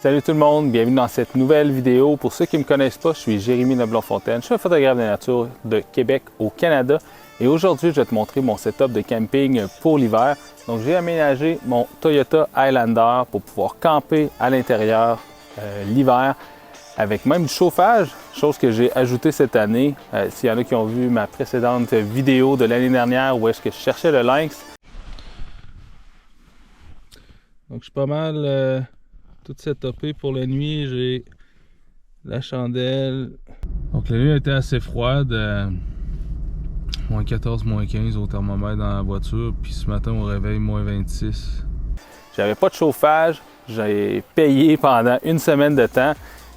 Salut tout le monde, bienvenue dans cette nouvelle vidéo. Pour ceux qui ne me connaissent pas, je suis Jérémy Leblond-Fontaine, je suis un photographe de nature de Québec au Canada et aujourd'hui je vais te montrer mon setup de camping pour l'hiver. Donc j'ai aménagé mon Toyota Highlander pour pouvoir camper à l'intérieur l'hiver avec même du chauffage, chose que j'ai ajouté cette année. S'il y en a qui ont vu ma précédente vidéo de l'année dernière où est-ce que je cherchais le lynx. Donc je suis pas mal tout setupé pour la nuit. J'ai la chandelle. Donc la nuit a été assez froide, moins 14, moins 15 au thermomètre dans la voiture, puis ce matin au réveil moins 26. J'avais pas de chauffage, j'ai payé pendant une semaine de temps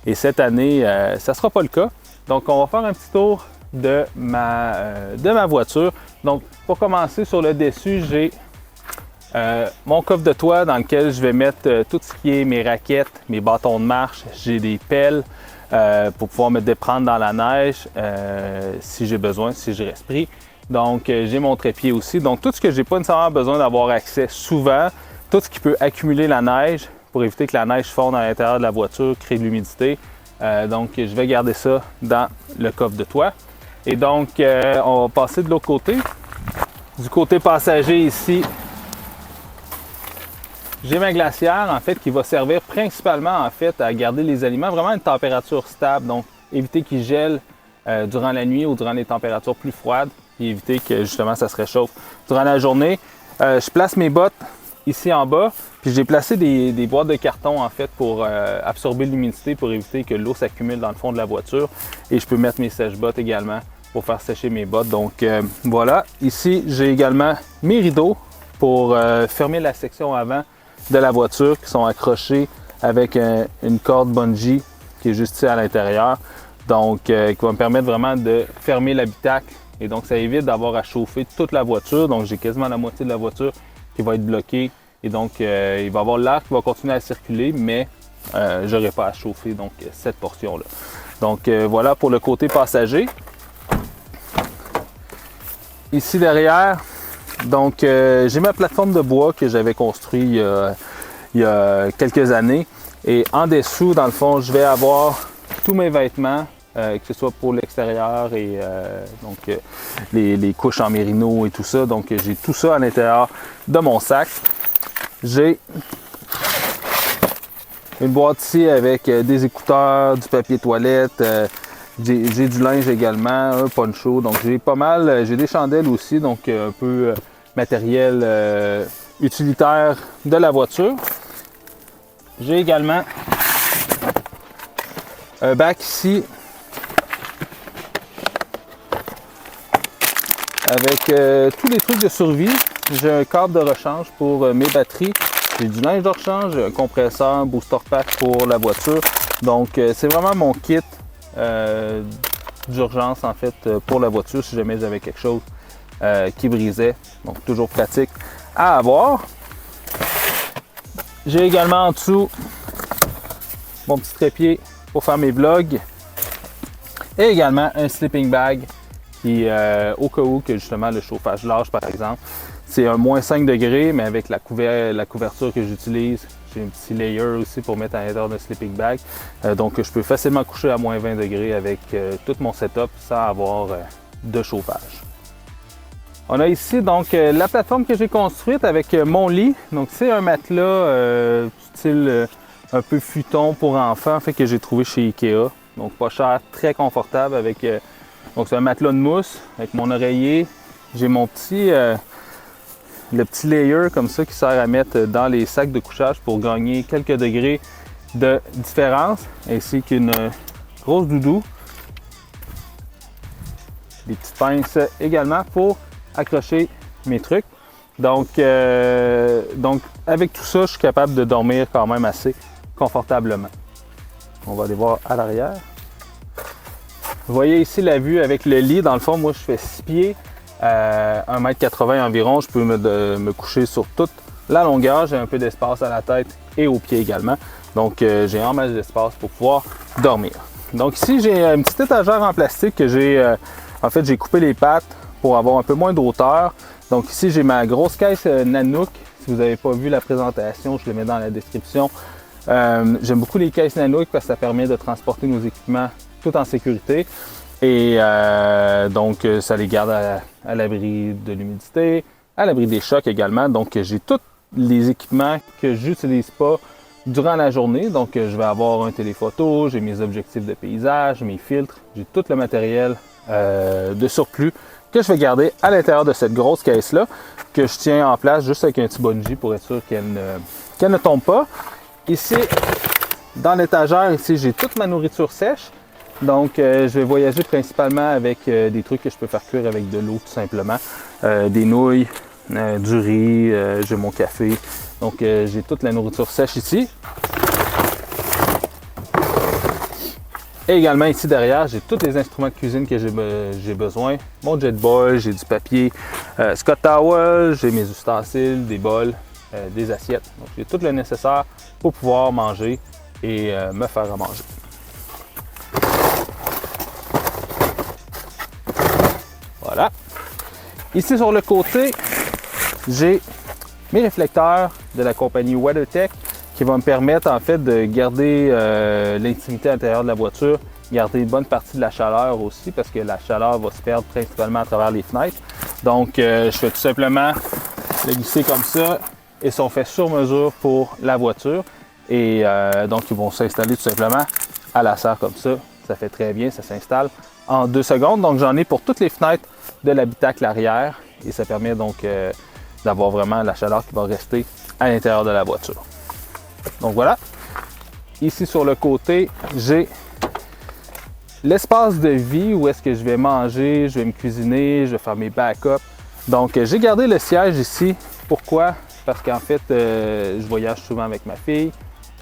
et cette année ça sera pas le cas. Donc on va faire un petit tour de ma voiture. Donc pour commencer, sur le dessus, j'ai mon coffre de toit dans lequel je vais mettre tout ce qui est mes raquettes, mes bâtons de marche. J'ai des pelles pour pouvoir me déprendre dans la neige si j'ai besoin, si je reste pris. Donc j'ai mon trépied aussi. Donc tout ce que j'ai pas nécessairement besoin d'avoir accès souvent, tout ce qui peut accumuler la neige pour éviter que la neige fonde à l'intérieur de la voiture, crée de l'humidité. Donc je vais garder ça dans le coffre de toit. Et donc on va passer de l'autre côté. Du côté passager ici, j'ai ma glacière en fait qui va servir principalement en fait à garder les aliments vraiment à une température stable, donc éviter qu'ils gèlent durant la nuit ou durant les températures plus froides, et éviter que justement ça se réchauffe durant la journée. Je place mes bottes ici en bas, puis j'ai placé des boîtes de carton en fait pour absorber l'humidité, pour éviter que l'eau s'accumule dans le fond de la voiture, et je peux mettre mes sèche-bottes également pour faire sécher mes bottes. Donc voilà, ici j'ai également mes rideaux pour fermer la section avant de la voiture qui sont accrochés avec une corde bungee qui est juste ici à l'intérieur, donc qui va me permettre vraiment de fermer l'habitacle, et donc ça évite d'avoir à chauffer toute la voiture. Donc j'ai quasiment la moitié de la voiture qui va être bloquée, et donc il va y avoir l'air qui va continuer à circuler, mais j'aurai pas à chauffer donc cette portion là. Donc voilà pour le côté passager. Ici derrière, donc j'ai ma plateforme de bois que j'avais construite il y a quelques années, et en dessous dans le fond je vais avoir tous mes vêtements, que ce soit pour l'extérieur et donc les couches en mérino et tout ça. Donc j'ai tout ça à l'intérieur de mon sac. J'ai une boîte ici avec des écouteurs, du papier toilette, j'ai du linge également, un poncho. Donc j'ai pas mal, j'ai des chandelles aussi, donc un peu matériel utilitaire de la voiture. J'ai également un bac ici avec tous les trucs de survie. J'ai un câble de rechange pour mes batteries, j'ai du linge de rechange, un compresseur, un booster pack pour la voiture. Donc c'est vraiment mon kit d'urgence en fait pour la voiture si jamais j'avais quelque chose qui brisait. Donc toujours pratique à avoir. J'ai également en dessous mon petit trépied pour faire mes vlogs, et également un sleeping bag qui, au cas où que justement le chauffage lâche par exemple, c'est un moins 5 degrés, mais avec la couverture que j'utilise, j'ai un petit layer aussi pour mettre à l'intérieur d'un sleeping bag. Donc je peux facilement coucher à moins 20 degrés avec tout mon setup sans avoir de chauffage. On a ici donc la plateforme que j'ai construite avec mon lit. Donc c'est un matelas style un peu futon pour enfants, fait que j'ai trouvé chez Ikea. Donc pas cher, très confortable avec. Donc c'est un matelas de mousse avec mon oreiller. J'ai mon petit le petit layer comme ça qui sert à mettre dans les sacs de couchage pour gagner quelques degrés de différence, ainsi qu'une grosse doudou. Des petites pinces également pour accrocher mes trucs. Donc avec tout ça, je suis capable de dormir quand même assez confortablement. On va aller voir à l'arrière. Vous voyez ici la vue avec le lit. Dans le fond, moi je fais 6 pieds, 1,80 m environ. Je peux me coucher sur toute la longueur. J'ai un peu d'espace à la tête et aux pieds également. Donc j'ai un masse d'espace pour pouvoir dormir. Donc ici j'ai une petite étagère en plastique que j'ai coupé les pattes pour avoir un peu moins d'auteur. Donc ici j'ai ma grosse caisse Nanook. Si vous n'avez pas vu la présentation, je le mets dans la description. J'aime beaucoup les caisses Nanook parce que ça permet de transporter nos équipements tout en sécurité. Et donc, ça les garde à l'abri de l'humidité, à l'abri des chocs également. Donc, j'ai tous les équipements que j'utilise pas durant la journée. Donc, je vais avoir un téléphoto, j'ai mes objectifs de paysage, mes filtres, j'ai tout le matériel de surplus que je vais garder à l'intérieur de cette grosse caisse-là, que je tiens en place juste avec un petit bungee pour être sûr qu'elle ne tombe pas. Ici, dans l'étagère, ici, j'ai toute ma nourriture sèche. Donc, je vais voyager principalement avec des trucs que je peux faire cuire avec de l'eau, tout simplement. Des nouilles, du riz, j'ai mon café. Donc, j'ai toute la nourriture sèche ici. Et également, ici derrière, j'ai tous les instruments de cuisine que j'ai besoin. Mon jet boil, j'ai du papier Scott Towel, j'ai mes ustensiles, des bols, des assiettes. Donc, j'ai tout le nécessaire pour pouvoir manger et me faire à manger. Voilà. Ici sur le côté, j'ai mes réflecteurs de la compagnie WeatherTech qui vont me permettre en fait de garder l'intimité à l'intérieur de la voiture, garder une bonne partie de la chaleur aussi parce que la chaleur va se perdre principalement à travers les fenêtres. Donc je fais tout simplement le glisser comme ça et sont faits sur mesure pour la voiture et donc ils vont s'installer tout simplement à la serre comme ça. Ça fait très bien, ça s'installe en 2 secondes. Donc j'en ai pour toutes les fenêtres de l'habitacle arrière et ça permet donc d'avoir vraiment la chaleur qui va rester à l'intérieur de la voiture. Donc voilà. Ici sur le côté, j'ai l'espace de vie où est-ce que je vais manger, je vais me cuisiner, je vais faire mes backups. Donc j'ai gardé le siège ici. Pourquoi? Parce qu'en fait, je voyage souvent avec ma fille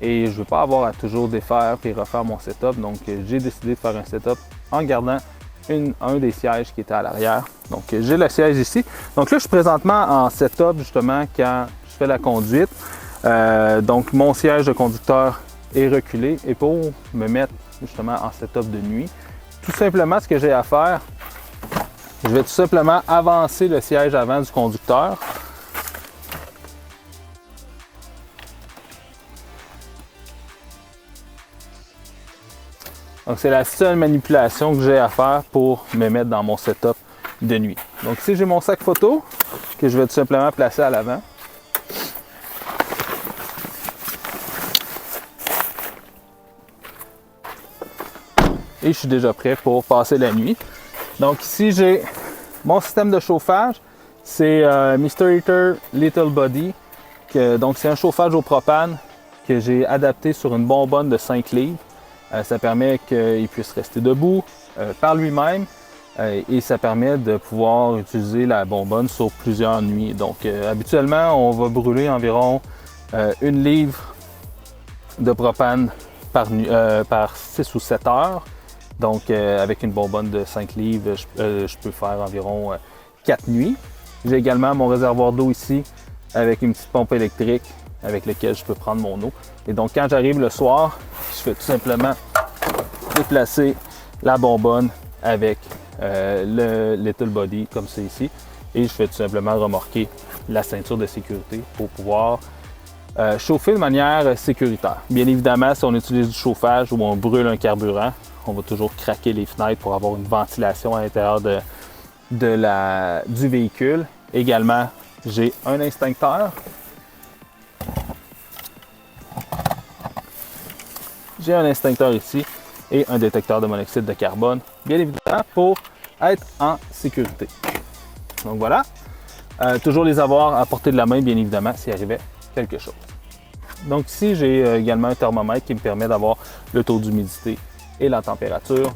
et je ne veux pas avoir à toujours défaire et refaire mon setup. Donc j'ai décidé de faire un setup en gardant un des sièges qui était à l'arrière. Donc j'ai le siège ici. Donc là, je suis présentement en setup justement quand je fais la conduite. Donc mon siège de conducteur est reculé et pour me mettre justement en setup de nuit, tout simplement ce que j'ai à faire, je vais tout simplement avancer le siège avant du conducteur. Donc c'est la seule manipulation que j'ai à faire pour me mettre dans mon setup de nuit. Donc ici j'ai mon sac photo que je vais tout simplement placer à l'avant. Et je suis déjà prêt pour passer la nuit. Donc ici j'ai mon système de chauffage, c'est Mr. Heater Little Body. Donc c'est un chauffage au propane que j'ai adapté sur une bonbonne de 5 livres. Ça permet qu'il puisse rester debout par lui-même et ça permet de pouvoir utiliser la bonbonne sur plusieurs nuits. Donc habituellement, on va brûler environ 1 livre de propane par 6 ou 7 heures. Donc avec une bonbonne de 5 livres, je peux faire environ 4 nuits. J'ai également mon réservoir d'eau ici avec une petite pompe électrique avec laquelle je peux prendre mon eau. Et donc quand j'arrive le soir, je fais tout simplement déplacer la bonbonne avec le Little Body comme c'est ici et je fais tout simplement remorquer la ceinture de sécurité pour pouvoir chauffer de manière sécuritaire. Bien évidemment, si on utilise du chauffage ou on brûle un carburant, on va toujours craquer les fenêtres pour avoir une ventilation à l'intérieur du véhicule. Également, j'ai un extincteur. J'ai un extincteur ici et un détecteur de monoxyde de carbone, bien évidemment, pour être en sécurité. Donc voilà. Toujours les avoir à portée de la main, bien évidemment, s'il arrivait quelque chose. Donc ici, j'ai également un thermomètre qui me permet d'avoir le taux d'humidité et la température.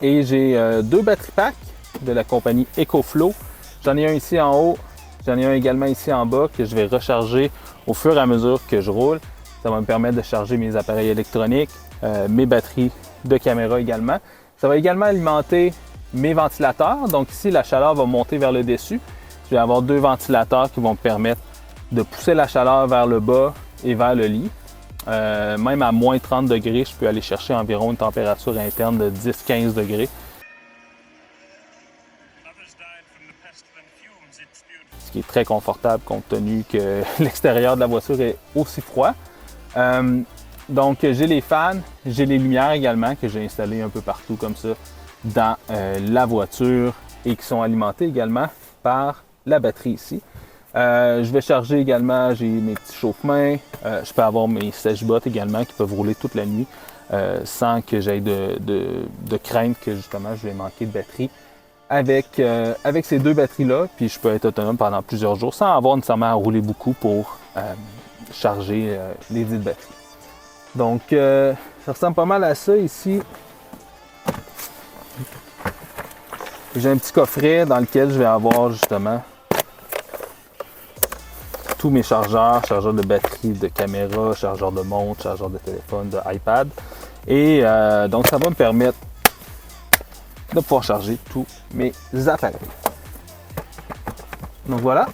Et j'ai 2 battery packs de la compagnie EcoFlow. J'en ai un ici en haut, j'en ai un également ici en bas que je vais recharger au fur et à mesure que je roule. Ça va me permettre de charger mes appareils électroniques, mes batteries de caméra également. Ça va également alimenter mes ventilateurs. Donc ici, la chaleur va monter vers le dessus. Je vais avoir 2 ventilateurs qui vont me permettre de pousser la chaleur vers le bas et vers le lit. Même à moins 30 degrés, je peux aller chercher environ une température interne de 10-15 degrés. Ce qui est très confortable compte tenu que l'extérieur de la voiture est aussi froid. Donc j'ai les fans, j'ai les lumières également que j'ai installées un peu partout comme ça dans la voiture et qui sont alimentées également par la batterie ici. Je vais charger également, j'ai mes petits chauffe-mains, je peux avoir mes sèche-bottes également qui peuvent rouler toute la nuit sans que j'aie de crainte que justement je vais manquer de batterie. Avec ces deux batteries-là, puis je peux être autonome pendant plusieurs jours sans avoir nécessairement à rouler beaucoup pour charger les dites batteries. Donc, ça ressemble pas mal à ça ici. J'ai un petit coffret dans lequel je vais avoir justement tous mes chargeurs de batterie, de caméra, chargeur de montre, chargeur de téléphone, de iPad. Et donc, ça va me permettre de pouvoir charger tous mes appareils. Donc voilà.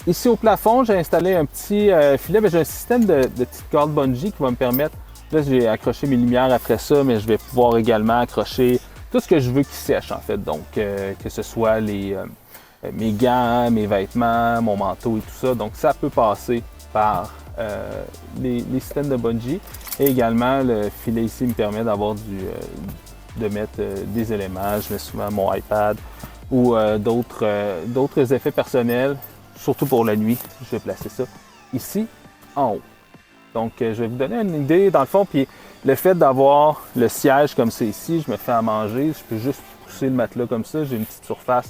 Ici au plafond, j'ai installé un petit filet. J'ai un système de petites cordes bungee qui va me permettre. Là, j'ai accroché mes lumières après ça, mais je vais pouvoir également accrocher tout ce que je veux qui sèche en fait. Donc, que ce soit mes gants, mes vêtements, mon manteau et tout ça. Donc, ça peut passer par les systèmes de bungee. Et également, le filet ici me permet d'avoir de mettre des éléments. Je mets souvent mon iPad ou d'autres effets personnels. Surtout pour la nuit, je vais placer ça ici, en haut. Donc, je vais vous donner une idée, dans le fond, puis le fait d'avoir le siège comme c'est ici, je me fais à manger, je peux juste pousser le matelas comme ça, j'ai une petite surface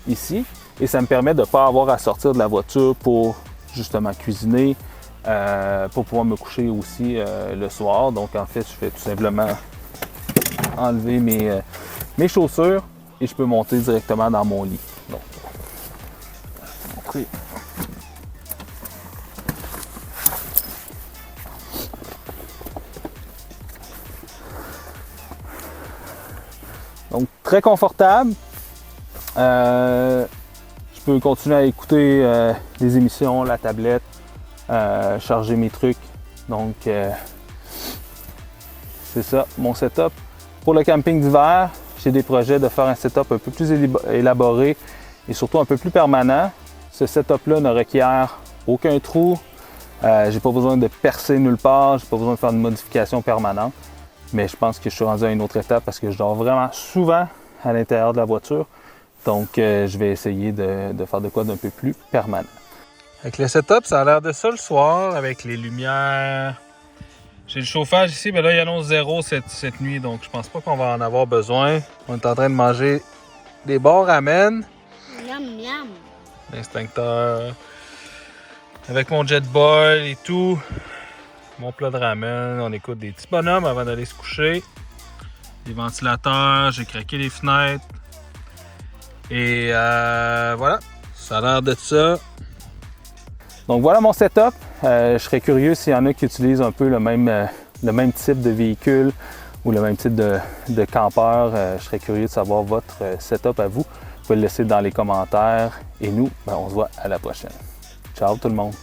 ici, et ça me permet de ne pas avoir à sortir de la voiture pour justement cuisiner, pour pouvoir me coucher aussi le soir. Donc, en fait, je fais tout simplement enlever mes chaussures et je peux monter directement dans mon lit. Donc, donc très confortable. Je peux continuer à écouter les émissions, la tablette, charger mes trucs. Donc c'est ça mon setup. Pour le camping d'hiver, j'ai des projets de faire un setup un peu plus élaboré et surtout un peu plus permanent. Ce setup-là ne requiert aucun trou. J'ai pas besoin de percer nulle part. J'ai pas besoin de faire de modifications permanentes. Mais je pense que je suis rendu à une autre étape parce que je dors vraiment souvent à l'intérieur de la voiture. Donc, je vais essayer de faire de quoi d'un peu plus permanent. Avec le setup, ça a l'air de ça le soir avec les lumières. J'ai le chauffage ici, mais là, il annonce 0 cette nuit. Donc, je pense pas qu'on va en avoir besoin. On est en train de manger des bons ramen. Miam, miam. L'extincteur avec mon jet ball et tout, mon plat de ramen, on écoute des petits bonhommes avant d'aller se coucher, des ventilateurs, j'ai craqué les fenêtres et voilà, ça a l'air de ça. Donc voilà mon setup. Je serais curieux s'il y en a qui utilisent un peu le même type de véhicule ou le même type de campeur. Je serais curieux de savoir votre setup à vous. Vous pouvez le laisser dans les commentaires. Et nous, on se voit à la prochaine. Ciao tout le monde!